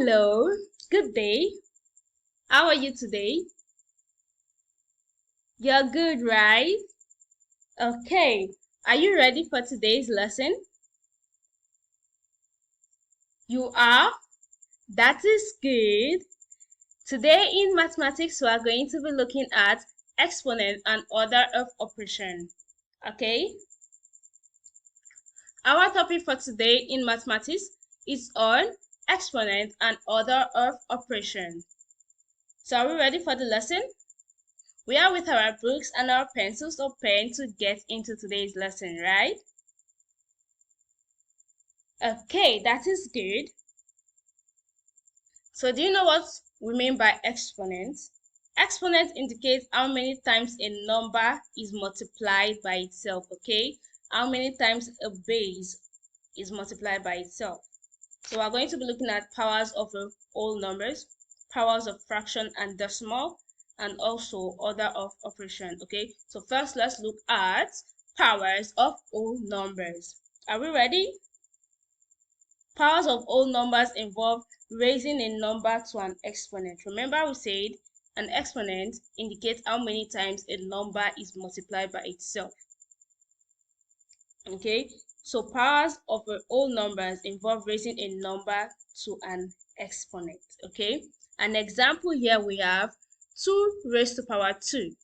Hello, good day. How are you today? You're good, right? Okay. Are you ready for today's lesson? You are? That is good. Today in mathematics, we are going to be looking at exponent and order of operation. Okay? Our topic for today in mathematics is on exponent and order of operation. So are we ready for the lesson? We are with our books and our pencils or pen to get into today's lesson, right? Okay, that is good. So do you know what we mean by exponents? Exponent indicates how many times a number is multiplied by itself, okay? How many times a base is multiplied by itself. So we're going to be looking at powers of whole numbers, powers of fraction and decimal, and also order of operation. Okay, so first let's look at powers of whole numbers. Are we ready? Powers of whole numbers involve raising a number to an exponent. Remember we said an exponent indicates how many times a number is multiplied by itself. Okay, so powers of whole numbers involve raising a number to an exponent. Okay, an example here we have 2 raised to power 2.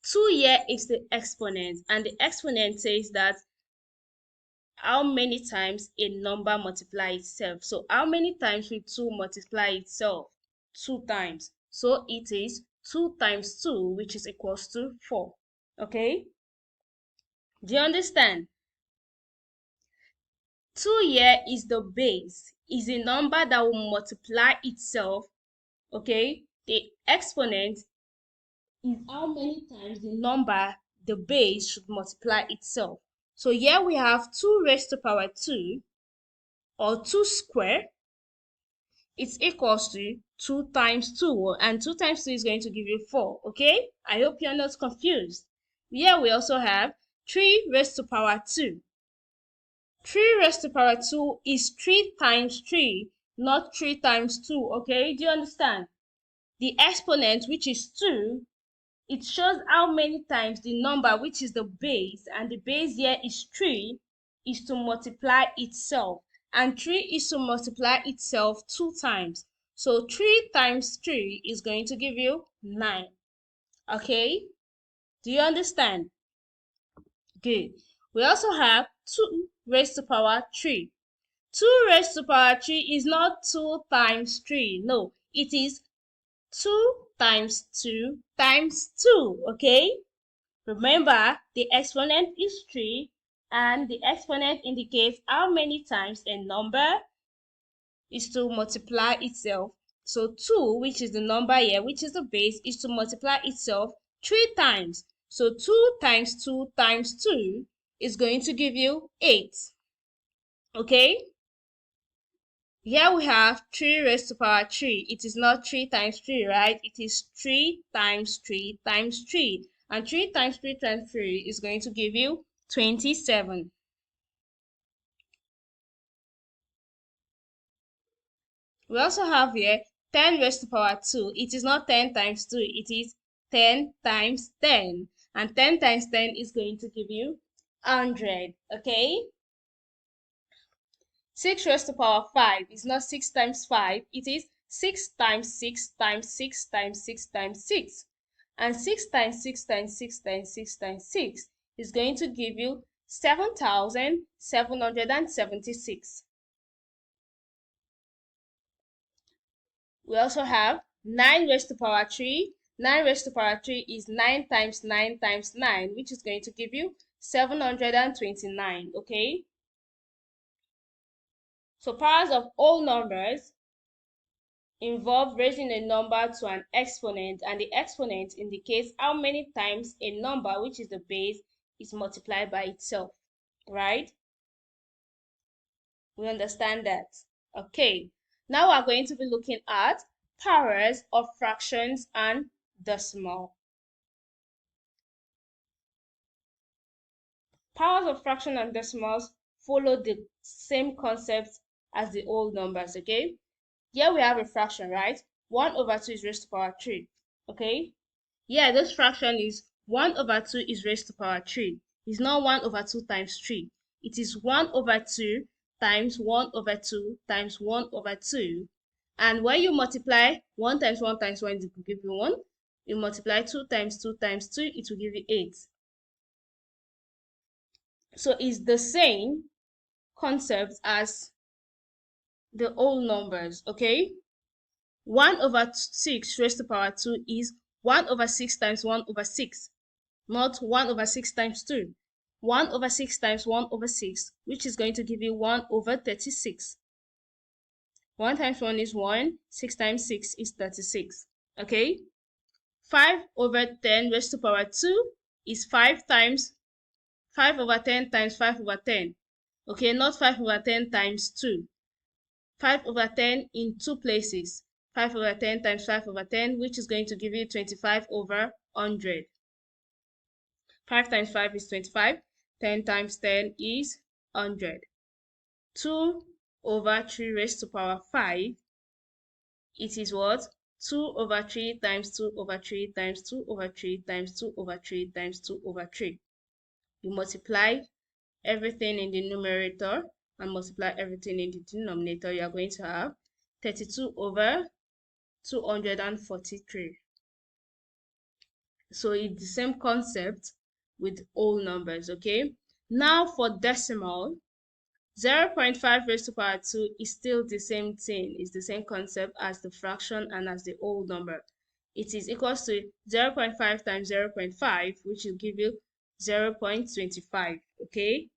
2 here is the exponent, and the exponent says that how many times a number multiplies itself. So how many times will 2 multiply itself? 2 times. So it is 2 times 2, which is equals to 4. Okay, do you understand? 2 here is the base, is a number that will multiply itself. Okay, the exponent is how many times the number, the base, should multiply itself. So here we have 2 raised to power 2, or 2 square. It's equals to 2 times 2, and 2 times 2 is going to give you 4. Okay, I hope you're not confused. Here we also have 3 raised to power 2. 3 raised to power 2 is 3 times 3, not 3 times 2. Okay, do you understand? The exponent, which is 2, it shows how many times the number, which is the base, and the base here is 3, is to multiply itself. And 3 is to multiply itself 2 times. So 3 times 3 is going to give you 9. Okay, do you understand? Good. We also have 2 raised to power 3. 2 raised to power 3 is not 2 times 3. No, it is 2 times 2 times 2. Okay? Remember, the exponent is 3, and the exponent indicates how many times a number is to multiply itself. So 2, which is the number here, which is the base, is to multiply itself 3 times. So 2 times 2 times 2 is going to give you 8. Okay? Here we have 3 raised to power 3. It is not 3 times 3, right? It is 3 times 3 times 3. And 3 times 3 times 3 is going to give you 27. We also have here 10 raised to power 2. It is not 10 times 2. It is 10 times 10. And 10 times 10 is going to give you 100. Okay? 6 raised to power 5 is not 6 times 5. It is 6 times 6 times 6 times 6 times 6. And 6 times 6 times 6 times 6 times 6 is going to give you 7,776. We also have 9 raised to power 3. 9 raised to power 3 is 9 times 9 times 9, which is going to give you 729. Okay? So powers of whole numbers involve raising a number to an exponent, and the exponent indicates how many times a number, which is the base, is multiplied by itself, right? We understand that. Okay, now we're going to be looking at powers of fractions and decimal. Powers of fraction and decimals follow the same concepts as the whole numbers. Okay, Here we have a fraction, right? 1 over 2 is raised to power 3. Okay? Yeah, this fraction is 1 over 2 is raised to power 3. It's not 1 over 2 times 3. It is 1 over 2 times 1 over 2 times 1 over 2. And when you multiply 1 times 1 times 1, it will give you 1. You multiply 2 times 2 times 2, it will give you 8. So it's the same concept as the whole numbers, okay? 1 over 6 raised to power 2 is 1 over 6 times 1 over 6, not 1 over 6 times 2. 1 over 6 times 1 over 6, which is going to give you 1 over 36. 1 times 1 is 1, 6 times 6 is 36, okay? 5 over 10 raised to power 2 is 5 times 5 over 10 times 5 over 10, okay? Not 5 over 10 times 2. 5 over 10 in two places. 5 over 10 times 5 over 10, which is going to give you 25 over 100. 5 times 5 is 25. 10 times 10 is 100. 2 over 3 raised to power 5. It is what? 2 over 3 times 2 over 3 times 2 over 3 times 2 over 3 times 2 over 3. You multiply everything in the numerator and multiply everything in the denominator. You are going to have 32 over 243. So it's the same concept with whole numbers, okay? Now for decimal, 0.5 raised to power 2 is still the same thing. It's the same concept as the fraction and as the whole number. It is equals to 0.5 times 0.5, which will give you 0.25, okay?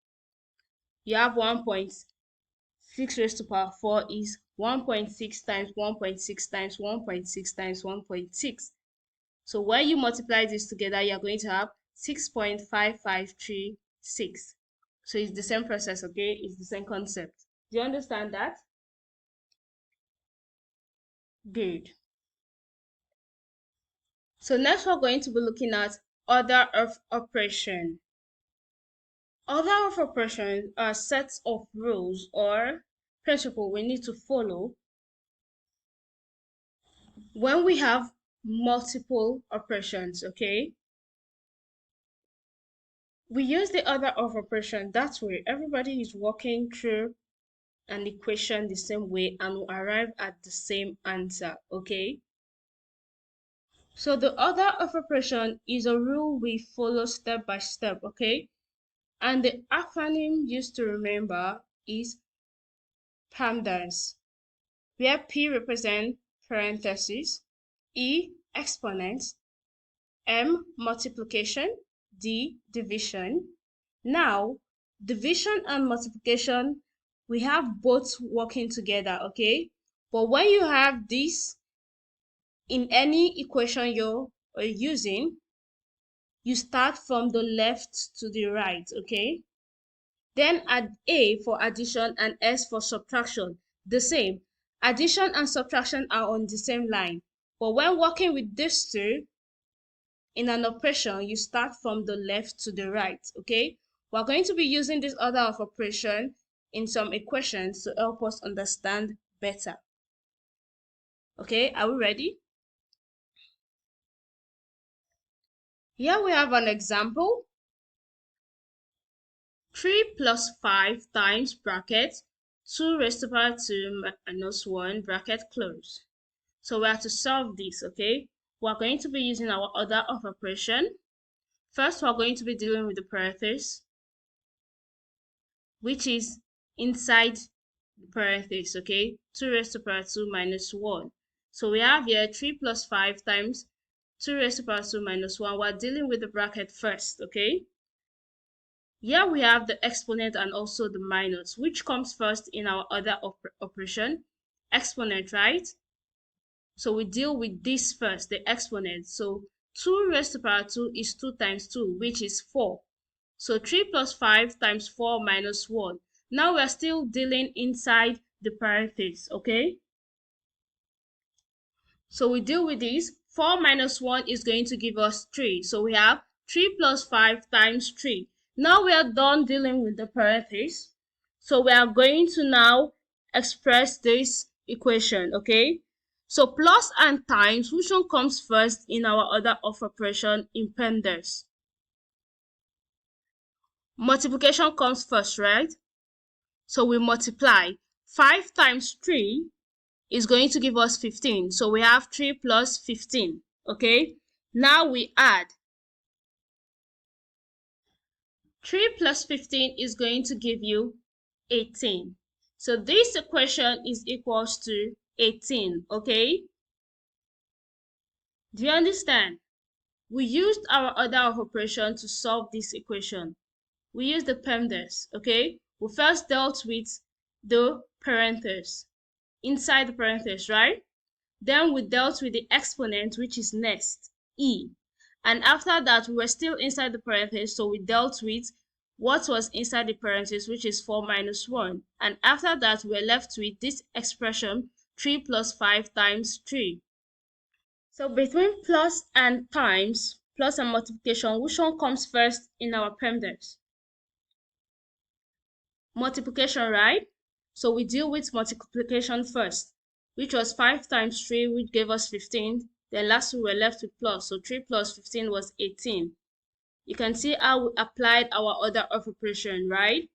You have 1.6 raised to power 4 is 1.6 times 1.6 times 1.6 times 1.6. So when you multiply this together, you're going to have 6.5536. So it's the same process, okay? It's the same concept. Do you understand that? Good. So next we're going to be looking at order of operation. Order of operation are sets of rules or principle we need to follow when we have multiple operations, okay? We use the order of operation that way everybody is working through an equation the same way and will arrive at the same answer, okay? So the order of operation is a rule we follow step by step, okay? And the acronym used to remember is PAMDAS, where P represents parentheses, E exponents, M multiplication, D division. Now, division and multiplication, we have both working together, okay? But when you have this in any equation you're using, you start from the left to the right, okay? Then add A for addition and S for subtraction. The same. Addition and subtraction are on the same line. But when working with these two, in an operation, you start from the left to the right, okay? We're going to be using this order of operation in some equations to help us understand better. Okay, are we ready? Here we have an example. 3 plus 5 times bracket 2 raised to power 2 minus 1 bracket close. So we have to solve this, okay? We're going to be using our order of operation. First, we're going to be dealing with the parenthesis, which is inside the parenthesis, okay? 2 raised to power 2 minus 1. So we have here 3 plus 5 times 2 raised to power 2 minus 1. We're dealing with the bracket first, okay? Here we have the exponent and also the minus. Which comes first in our order of operation? Exponent, right? So we deal with this first, the exponent. So 2 raised to power 2 is 2 times 2, which is 4. So 3 plus 5 times 4 minus 1. Now we're still dealing inside the parenthesis, okay? So we deal with this. 4 minus 1 is going to give us 3. So we have 3 plus 5 times 3. Now we are done dealing with the parenthesis. So we are going to now express this equation, okay? So plus and times, which one comes first in our order of operation in PEMDAS? Multiplication comes first, right? So we multiply. 5 times 3 is going to give us 15. So we have 3 plus 15, okay? Now we add. 3 plus 15 is going to give you 18. So this equation is equals to 18, okay? Do you understand? We used our order of operation to solve this equation. We used the PEMDAS, okay? We first dealt with the parenthesis, inside the parenthesis, right? Then we dealt with the exponent, which is next, e. And after that, we were still inside the parenthesis, so we dealt with what was inside the parenthesis, which is 4 minus 1. And after that, we were left with this expression, 3 plus 5 times 3. So between plus and times, plus and multiplication, which one comes first in our PEMDAS? Multiplication, right? So we deal with multiplication first, which was 5 times 3, which gave us 15. Then last we were left with plus. So 3 plus 15 was 18. You can see how we applied our order of operation, right?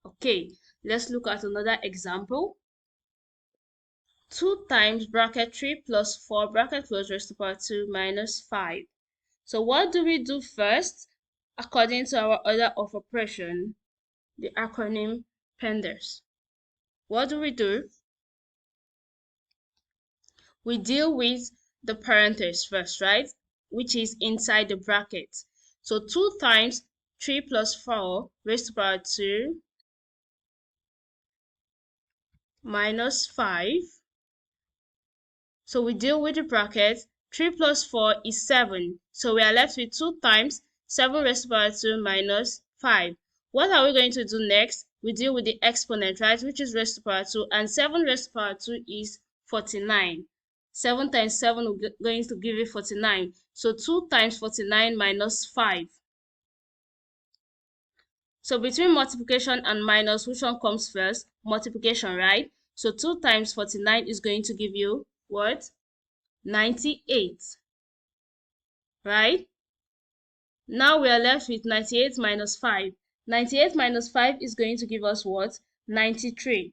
Okay, let's look at another example. 2 times bracket 3 plus 4 bracket close raised to power 2 minus 5. So what do we do first? According to our order of operation, the acronym PEMDAS. What do? We deal with the parenthesis first, right? Which is inside the bracket. So 2 times 3 plus 4 raised to power 2 minus 5. So we deal with the bracket. 3 plus 4 is 7. So we are left with 2 times 7 raised to power 2 minus 5. What are we going to do next? We deal with the exponent, right? Which is raised to power 2. And 7 raised to power 2 is 49. 7 times 7 will going to give you 49. So 2 times 49 minus 5. So between multiplication and minus, which one comes first? Multiplication, right? So 2 times 49 is going to give you what? 98. Right? Now we are left with 98 minus 5. 98 minus 5 is going to give us what? 93.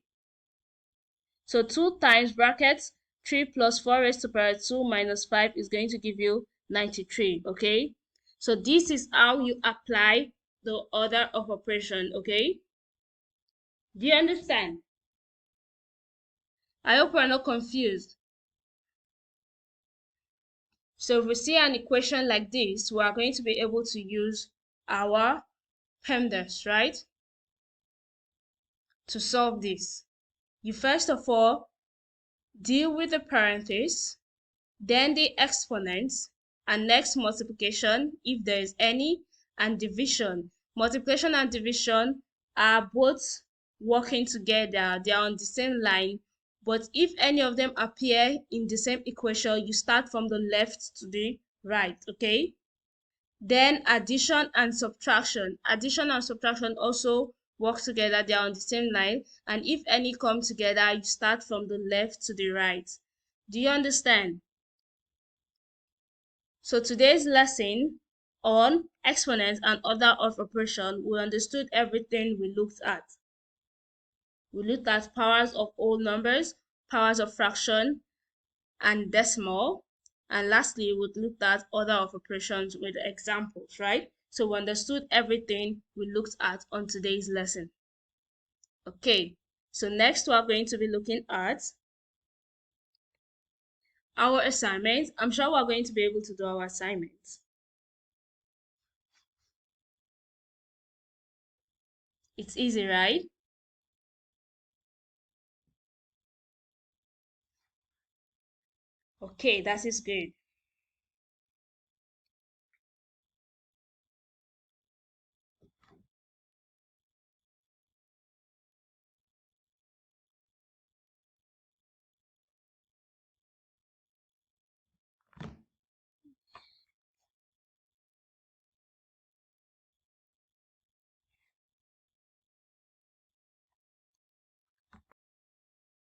So 2 times brackets 3 plus 4 raised to power 2 minus 5 is going to give you 93, okay? So this is how you apply the order of operation, okay? Do you understand? I hope we're not confused. So if we see an equation like this, we are going to be able to use our PEMDAS, right? To solve this. You first of all deal with the parenthesis, then the exponents, and next multiplication if there is any, and division. Multiplication and division are both working together, they are on the same line, but if any of them appear in the same equation, you start from the left to the right, okay? Then addition and subtraction. Addition and subtraction also work together, they are on the same line, and if any come together, you start from the left to the right. Do you understand? So today's lesson on exponents and order of operation, we understood everything we looked at. We looked at powers of whole numbers, powers of fraction, and decimal. And lastly, we looked at order of operations with examples, right? So we understood everything we looked at on today's lesson. Okay, so next we are going to be looking at our assignments. I'm sure we're going to be able to do our assignments. It's easy, right? Okay, that is good.